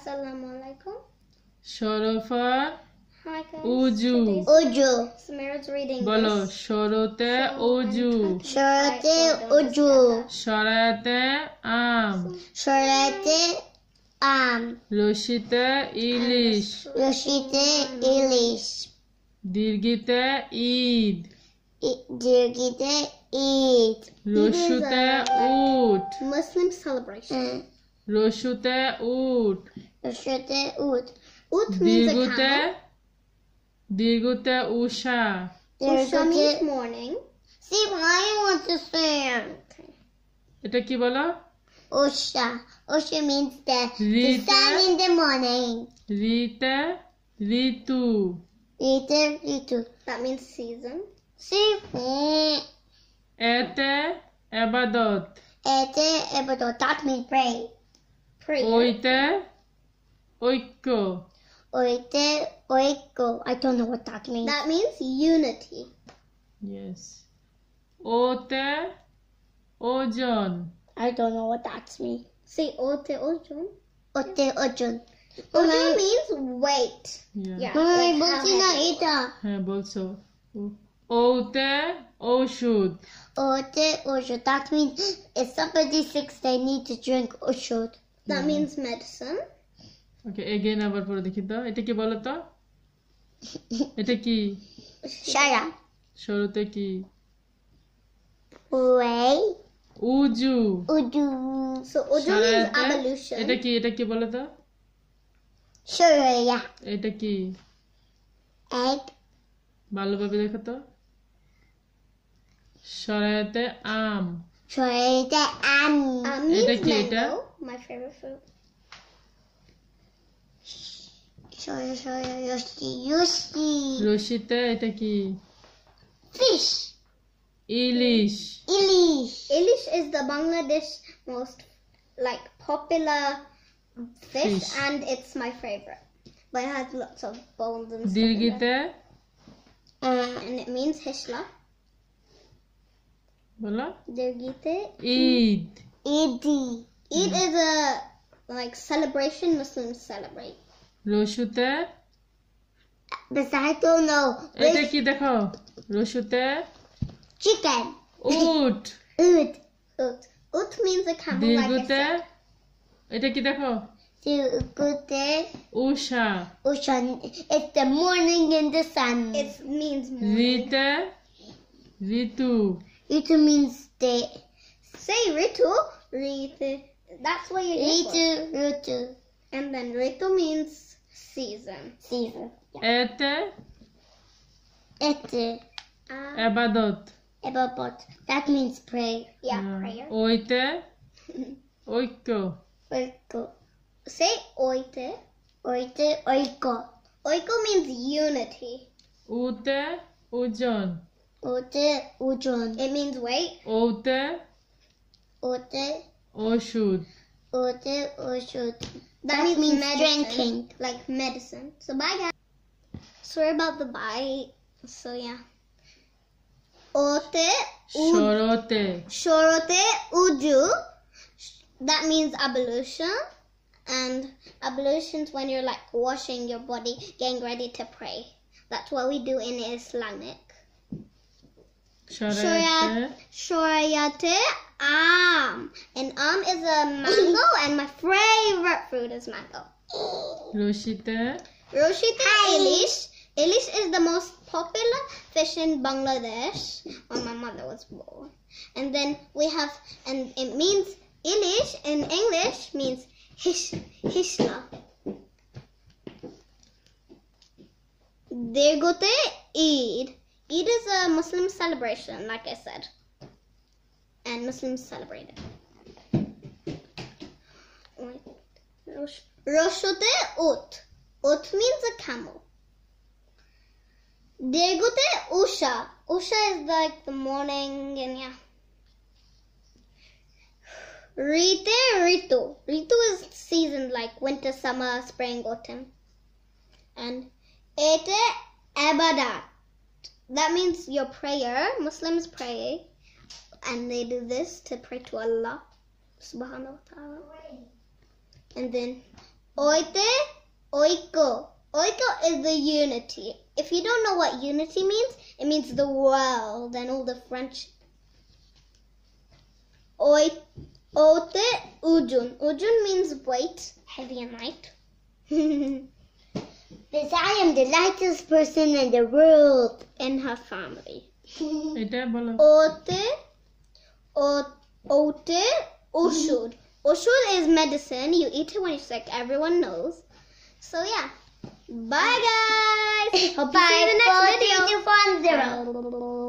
Assalamualaikum. Shorofa Hi guys. Uju. Uju. Samira's reading বলো this. শরতে So, উজু I'm trying to Shorate write down this uju. letter. শরাতে um Shorate রশিতে ilish Yoshite ilish. দীর্ঘিতে Eid Dirgite eat. রসুতে উট Muslim celebration. রসুতে উট Yoshite ut. Ut means a দীর্ঘতে camel. দীর্ঘতে Usha Usha means Dirgite. morning. See, I want to sing. এটা কি বলো Usha. Usha means the Rita. sun in the morning. রিতে ঋতু Rita, ritu. That means season. See, এতে এবাদত ete ebato. That means pray. Prayer. ওইতে ঐক্য Oite oiko. I don't know what that means. That means unity. Yes. ওতে ওজন I don't know what that means. Say ote ojun. Ote ojun. Ojun means weight. Yeah. Yeah. Mama, like may how bulsi na heavy. ita. হ্যাঁ বলছো ওতে ঔষধ Ote ojun. That means if somebody's sick, they need to drink oshud. That means medicine. Okay again আবার পরে দেখি তো এটা কি বলো তো এটা কি Shaya. শুরুতে কি Way. উজু Udu. So ojun means সারাতে ablution. এটা কি বলো তো Shuraya. এটা কি Egg. ভালোভাবে দেখো তো সরায়াতে আম Shuraya am. Means Eta ki eta? mango. My favorite fruit. Shuraya yoshi. Yoshi. রশিতে এটা কি Fish. Ilish Ilish. Ilish is the Bangladesh most like popular fish, Fish. and it's my favorite. But it has lots of bones and stuff in there. দীর্ঘিতে And it means hishla. বলো Dirgite. Eid Idi. Eid is a like celebration Muslims celebrate. রসুতে But I don't know. এটা Which কি দেখো রসুতে chicken. উট Ud. Ut. Ut means a camel. Like I দীর্ঘতে said. এটা কি দেখো Dirgute. Usha Ocean. It's the morning in the sun. It means morning. রিতে ঋতু It means day. Say ritu. Ritu. That's what you're here for. Ritu. And then ritu means season. Season. এতে Ete. এবাদত Ebabot. That means pray. Yeah, prayer. ওইতে ঐক্য Oiko. Say oite. Oite. Oiko. Oiko means unity. উতে ওজন Ote. Ujon. It means weight. ওতে Ote. ওষুধ Ote. Oshud. That, That means, means medicine. drinking. Like medicine. So bye guys. Sorry about the bye. So yeah. Ote. শরতে Shorote uju. That means ablution. And ablutions when you're like washing your body, getting ready to pray. That's what we do in Islamic. সরাতে Shorayate am. And is a mango, and my favorite fruit is mango. রশিতে Roshite Ilish. Ilish is the most popular fish in Bangladesh when my mother was born. And then we have, and it means Ilish in English means hishla. Dirgote Eid. Eid is a Muslim celebration, like I said. And Muslims celebrate it. Roshote Ut. Ut means a camel. Dirgote Usha. Usha is like the morning, and yeah. Rite Ritu. Ritu is season like winter, summer, spring, autumn. And Ete Abadat. That means your prayer. Muslims pray. And they do this to pray to Allah subhanahu wa ta'ala. And then Oite, oiko. Oiko is the unity. If you don't know what unity means, it means the world and all the friendship. Ote, ujun. Ujun means wait, heavy and light. Because I am the lightest person in the world. In her family. এটা বলো Ote, ushud. Ushud is medicine. You eat it when you're sick. Everyone knows. So yeah. Bye guys. Hope you see you in the next video. 5, 4, 3, 2, 1, 0.